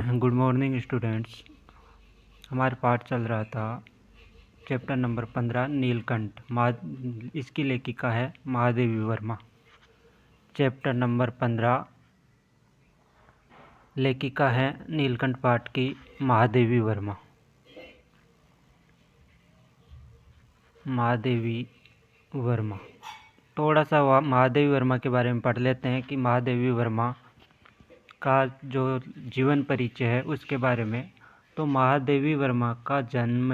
Good morning students. हमारे पाठ चल रहा था चैप्टर नंबर 15 नीलकंठ। इसकी लेखिका है महादेवी वर्मा। चैप्टर नंबर 15 लेखिका है नीलकंठ पाठ की महादेवी वर्मा। महादेवी वर्मा थोड़ा सा महादेवी वर्मा के बारे में पढ़ लेते हैं कि महादेवी वर्मा का जो जीवन परिचय है उसके बारे में। तो महादेवी वर्मा का जन्म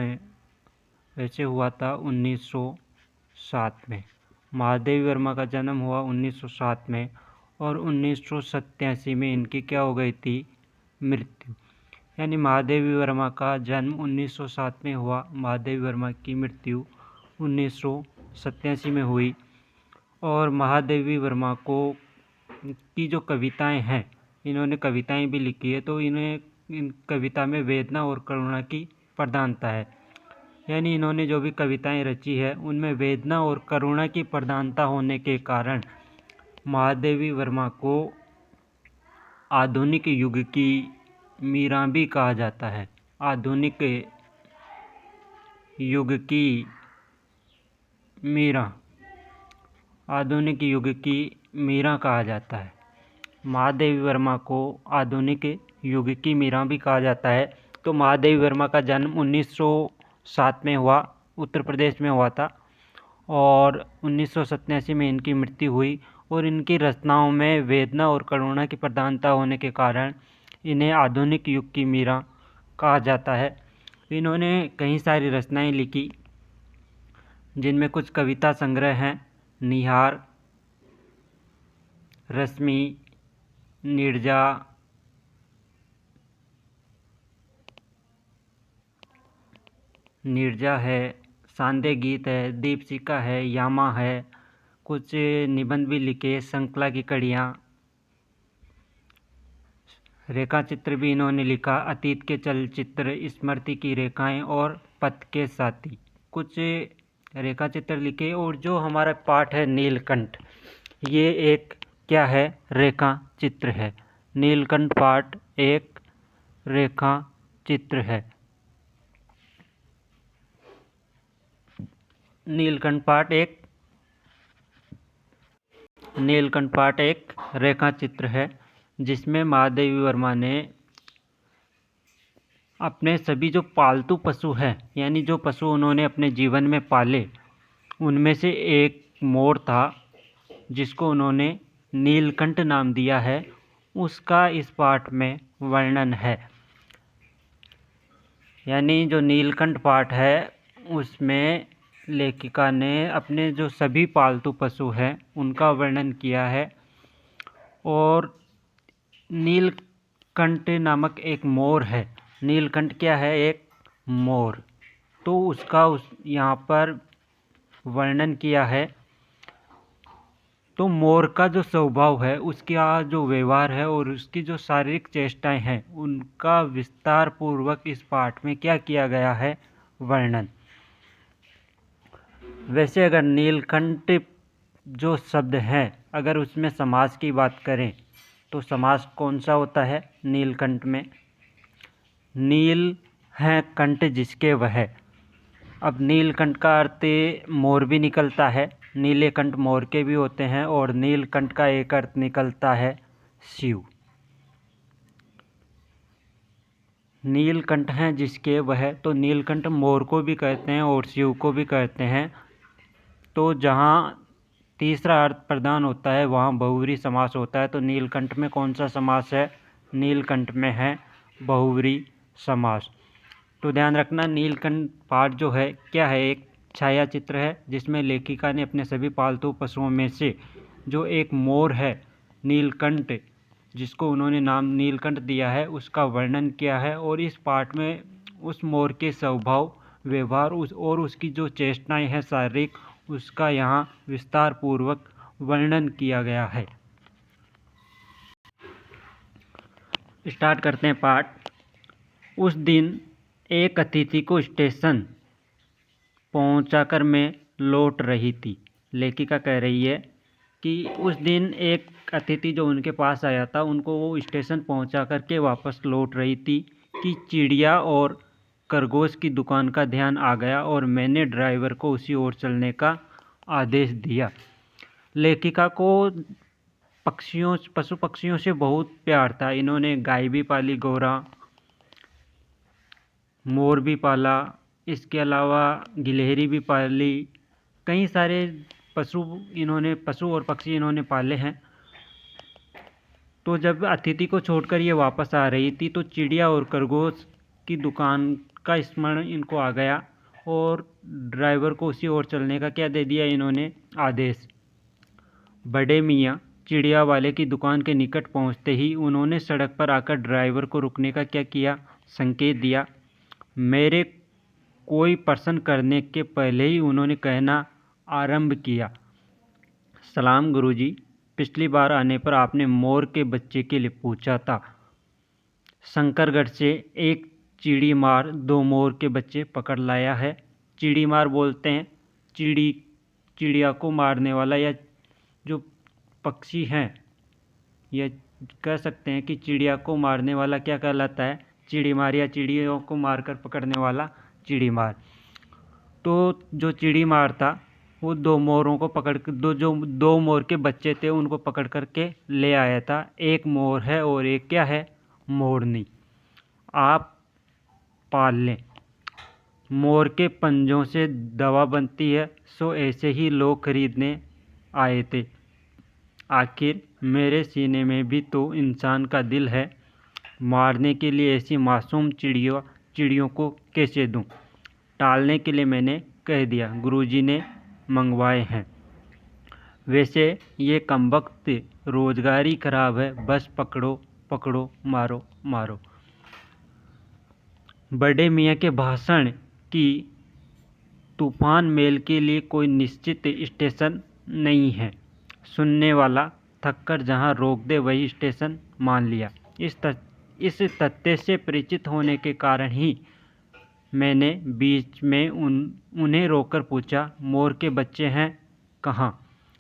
वैसे हुआ था 1907 में। महादेवी वर्मा का जन्म हुआ 1907 में और 1987 में इनकी क्या हो गई थी, मृत्यु। यानी महादेवी वर्मा का जन्म 1907 में हुआ, महादेवी वर्मा की मृत्यु 1987 में हुई। और महादेवी वर्मा को की जो कविताएं हैं, इन्होंने कविताएं भी लिखी है, तो इन कविता में वेदना और करुणा की प्रधानता है। यानी इन्होंने जो भी कविताएं रची है उनमें वेदना और करुणा की प्रधानता होने के कारण महादेवी वर्मा को आधुनिक युग की मीरा भी कहा जाता है। आधुनिक युग की मीरा, आधुनिक युग की मीरा कहा जाता है। महादेवी वर्मा को आधुनिक युग की मीरा भी कहा जाता है। तो महादेवी वर्मा का जन्म 1907 में हुआ, उत्तर प्रदेश में हुआ था, और 1987 में इनकी मृत्यु हुई। और इनकी रचनाओं में वेदना और करुणा की प्रधानता होने के कारण इन्हें आधुनिक युग की मीरा कहा जाता है। इन्होंने कई सारी रचनाएं लिखी, जिनमें कुछ कविता संग्रह हैं: निहार, रश्मि, नीरजा, है, सांदे गीत है, दीपशिखा है, यामा है। कुछ निबंध भी लिखे, श्रृंखला की कड़ियाँ, रेखा चित्र भी इन्होंने लिखा, अतीत के चलचित्र, स्मृति की रेखाएं और पथ के साथी। कुछ रेखा चित्र लिखे। और जो हमारा पाठ है नीलकंठ, ये एक क्या है, रेखा चित्र है। नीलकंठ पाठ एक रेखा चित्र है। नीलकंठ पाठ एक रेखा चित्र है, जिसमें महादेवी वर्मा ने अपने सभी जो पालतू पशु हैं, यानी जो पशु उन्होंने अपने जीवन में पाले, उनमें से एक मोर था जिसको उन्होंने नीलकंठ नाम दिया है। उसका इस पाठ में वर्णन है। यानी जो नीलकंठ पाठ है उसमें लेखिका ने अपने जो सभी पालतू पशु हैं उनका वर्णन किया है। और नीलकंठ नामक एक मोर है। नीलकंठ क्या है, एक मोर। तो उसका यहाँ पर वर्णन किया है। तो मोर का जो स्वभाव है, उसका जो व्यवहार है और उसकी जो शारीरिक चेष्टाएं हैं, उनका विस्तार पूर्वक इस पाठ में क्या किया गया है, वर्णन। वैसे अगर नीलकंठ जो शब्द है, अगर उसमें समास की बात करें तो समास कौन सा होता है नीलकंठ में? नील है कंठ जिसके वह। अब नीलकंठ का अर्थ मोर भी निकलता है, नीले कंठ मोर के भी होते हैं, और नीलकंठ का एक अर्थ निकलता है शिव। नीलकंठ हैं जिसके वह, तो नीलकंठ मोर को भी कहते हैं और शिव को भी कहते हैं। तो जहाँ तीसरा अर्थ प्रदान होता है वहाँ बहुव्रीहि समास होता है। तो नीलकंठ में कौन सा समास है? नीलकंठ में है बहुव्रीहि समास। तो ध्यान रखना, नीलकंठ पाठ जो है क्या है, एक छाया चित्र है, जिसमें लेखिका ने अपने सभी पालतू पशुओं में से जो एक मोर है नीलकंठ, जिसको उन्होंने नाम नीलकंठ दिया है, उसका वर्णन किया है। और इस पाठ में उस मोर के स्वभाव, व्यवहार और उसकी जो चेष्टाएं हैं शारीरिक, उसका यहाँ विस्तार पूर्वक वर्णन किया गया है। स्टार्ट करते हैं पाठ। उस दिन एक अतिथि को स्टेशन पहुंचाकर मैं लौट रही थी। लेखिका कह रही है कि उस दिन एक अतिथि जो उनके पास आया था, उनको वो स्टेशन पहुंचा करके वापस लौट रही थी कि चिड़िया और खरगोश की दुकान का ध्यान आ गया और मैंने ड्राइवर को उसी ओर चलने का आदेश दिया। लेखिका को पशु पक्षियों से बहुत प्यार था। इन्होंने गाय भी पाली, गौरा, मोर भी पाला, इसके अलावा गिलहरी भी पाली, कई सारे पशु और पक्षी इन्होंने पाले हैं। तो जब अतिथि को छोड़कर ये वापस आ रही थी तो चिड़िया और खरगोश की दुकान का स्मरण इनको आ गया और ड्राइवर को उसी ओर चलने का क्या दे दिया इन्होंने, आदेश। बड़े मियाँ चिड़िया वाले की दुकान के निकट पहुंचते ही उन्होंने सड़क पर आकर ड्राइवर को रुकने का क्या किया, संकेत दिया। मेरे कोई प्रश्न करने के पहले ही उन्होंने कहना आरंभ किया, सलाम गुरुजी, पिछली बार आने पर आपने मोर के बच्चे के लिए पूछा था। शंकरगढ़ से एक चिड़ीमार 2 मोर के बच्चे पकड़ लाया है। चिड़ीमार बोलते हैं चिड़िया को मारने वाला, या जो पक्षी हैं, या कह सकते हैं कि चिड़िया को मारने वाला क्या कहलाता है, चिड़ीमार, या चिड़ियों को मारकर पकड़ने वाला चिड़ीमार। तो जो चिड़ीमार था वो 2 मोरों को पकड़ कर, दो मोर के बच्चे थे उनको पकड़ करके ले आया था। एक मोर है और एक क्या है, मोरनी। आप पाल लें। मोर के पंजों से दवा बनती है, सो ऐसे ही लोग खरीदने आए थे। आखिर मेरे सीने में भी तो इंसान का दिल है, मारने के लिए ऐसी मासूम चिड़ियों को कैसे दूं? टालने के लिए मैंने कह दिया, गुरुजी ने मंगवाए हैं। वैसे ये कमबख्त रोजगारी खराब है, बस पकड़ो पकड़ो, मारो मारो। बड़े मियाँ के भाषण की तूफान मेल के लिए कोई निश्चित स्टेशन नहीं है। सुनने वाला थककर जहाँ रोक दे वही स्टेशन मान लिया। इस तथ्य से परिचित होने के कारण ही मैंने बीच में उन्हें रोककर पूछा, मोर के बच्चे हैं कहाँ?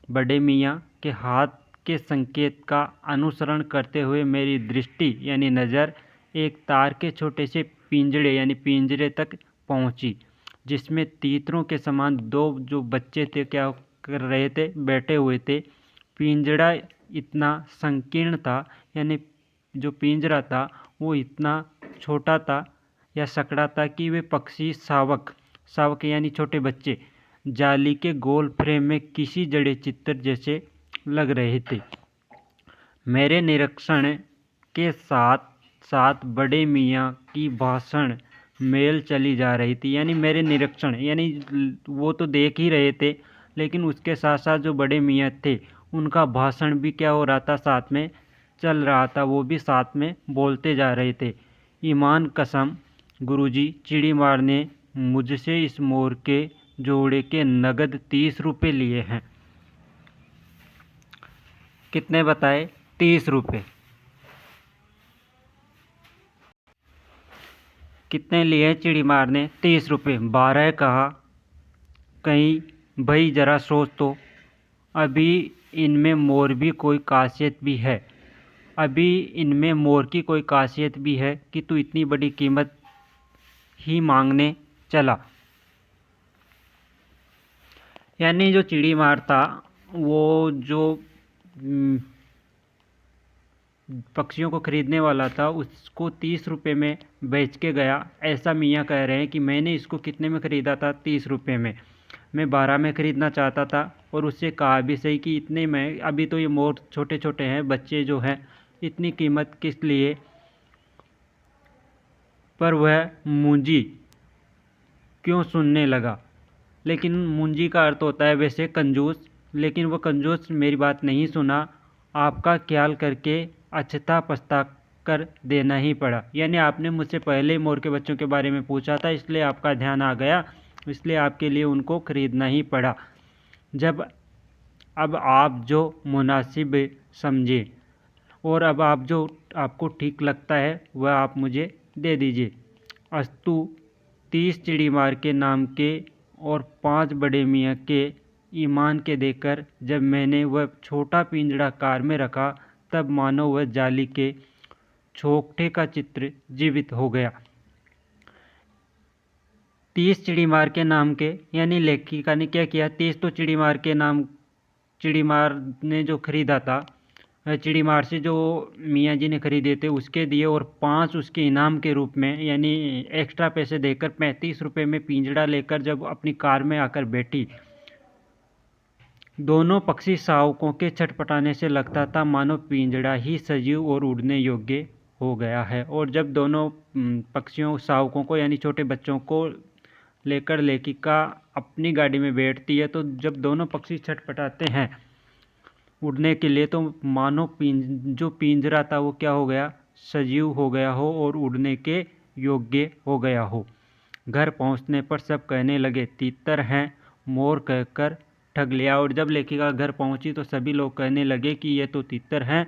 बड़े मियाँ के हाथ के संकेत का अनुसरण करते हुए मेरी दृष्टि यानी नज़र एक तार के छोटे से पिंजड़े यानी पिंजरे तक पहुँची, जिसमें तीतरों के समान 2 जो बच्चे थे क्या कर रहे थे, बैठे हुए थे। पिंजड़ा इतना संकीर्ण था, यानी जो पिंजरा था वो इतना छोटा था या सकड़ा था कि वे पक्षी शावक यानी छोटे बच्चे जाली के गोल फ्रेम में किसी जड़े चित्र जैसे लग रहे थे। मेरे निरीक्षण के साथ साथ बड़े मियाँ की भाषण मेल चली जा रही थी। यानी मेरे निरीक्षण, यानी वो तो देख ही रहे थे, लेकिन उसके साथ साथ जो बड़े मियाँ थे उनका भाषण भी क्या हो रहा था, साथ में चल रहा था, वो भी साथ में बोलते जा रहे थे। ईमान कसम गुरुजी, चिड़ीमार ने मुझसे इस मोर के जोड़े के नगद 30 रुपये लिए हैं। कितने बताए? 30 रुपये। कितने लिए चिड़ीमार ने? 30 रुपये। 12 कहा। कहीं भाई जरा सोच तो, अभी इनमें मोर की कोई खासियत भी है कि तू इतनी बड़ी कीमत ही मांगने चला। यानी जो चिड़ीमार था वो जो पक्षियों को खरीदने वाला था उसको 30 रुपये में बेच के गया। ऐसा मियाँ कह रहे हैं कि मैंने इसको कितने में ख़रीदा था? 30 रुपये में। मैं 12 में ख़रीदना चाहता था और उससे कहा भी सही कि इतने में, अभी तो ये मोर छोटे छोटे हैं, बच्चे जो हैं, इतनी कीमत किस लिए? पर वह मुंजी क्यों सुनने लगा। लेकिन मुंजी का अर्थ होता है वैसे कंजूस, लेकिन वो कंजूस मेरी बात नहीं सुना। आपका ख्याल करके अछता पछता कर देना ही पड़ा। यानी आपने मुझसे पहले ही मोर के बच्चों के बारे में पूछा था, इसलिए आपका ध्यान आ गया, इसलिए आपके लिए उनको खरीदना ही पड़ा। अब आप जो मुनासिब समझे और अब आप जो आपको ठीक लगता है वह आप मुझे दे दीजिए। अस्तु 30 चिड़ीमार के नाम के और 5 बड़े मियाँ के ईमान के देकर जब मैंने वह छोटा पिंजड़ा कार में रखा, तब मानो वह जाली के छोकठे का चित्र जीवित हो गया। 30 चिड़ीमार के नाम के, यानी लेखिका ने क्या किया, 30 तो चिड़ीमार ने जो खरीदा था, चिड़ीमार से जो मियाँ जी ने खरीदे थे उसके दिए, और 5 उसके इनाम के रूप में, यानी एक्स्ट्रा पैसे देकर 35 रुपये में पिंजड़ा लेकर जब अपनी कार में आकर बैठी, दोनों पक्षी शावकों के छटपटाने से लगता था मानो पिंजड़ा ही सजीव और उड़ने योग्य हो गया है। और जब दोनों पक्षियों शावकों को, यानी छोटे बच्चों को लेकर लेखिका अपनी गाड़ी में बैठती है, तो जब दोनों पक्षी छटपटाते हैं उड़ने के लिए, तो मानो जो पिंजरा था वो क्या हो गया, सजीव हो गया हो और उड़ने के योग्य हो गया हो। घर पहुंचने पर सब कहने लगे, तितर हैं, मोर कहकर ठग लिया। और जब लेखिका घर पहुंची तो सभी लोग कहने लगे कि ये तो तितर हैं,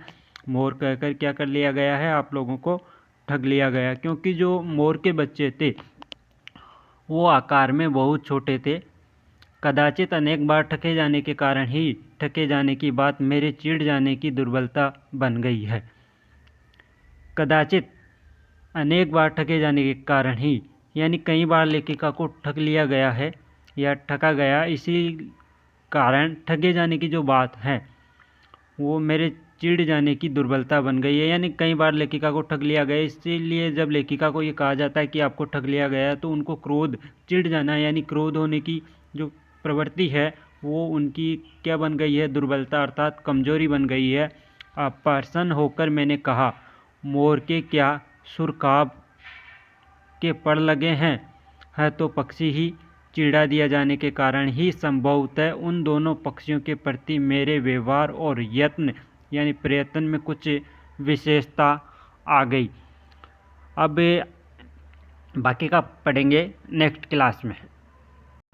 मोर कहकर क्या कर लिया गया है, आप लोगों को ठग लिया गया। क्योंकि जो मोर के बच्चे थे वो आकार में बहुत छोटे थे। कदाचित अनेक बार ठके जाने के कारण ही ठके जाने की बात मेरे चिढ़ जाने की दुर्बलता बन गई है। कदाचित अनेक बार ठके जाने के कारण ही, यानी कई बार लेखिका को ठग लिया गया है या ठगा गया, इसी कारण ठगे जाने की जो बात है वो मेरे चिढ़ जाने की दुर्बलता बन गई है। यानी कई बार लेखिका को ठग लिया गया, इसीलिए जब लेखिका को ये कहा जाता है कि आपको ठग लिया गया, तो उनको क्रोध, चिढ़ जाना, यानी क्रोध होने की जो प्रवृत्ति है वो उनकी क्या बन गई है, दुर्बलता अर्थात कमजोरी बन गई है। प्रसन्न होकर मैंने कहा, मोर के क्या सुरखाब के पड़ लगे हैं, है तो पक्षी ही, चिढ़ा दिया जाने के कारण ही संभवतः उन दोनों पक्षियों के प्रति मेरे व्यवहार और यत्न, यानी प्रयत्न में कुछ विशेषता आ गई। अब बाकी का पढ़ेंगे नेक्स्ट क्लास में।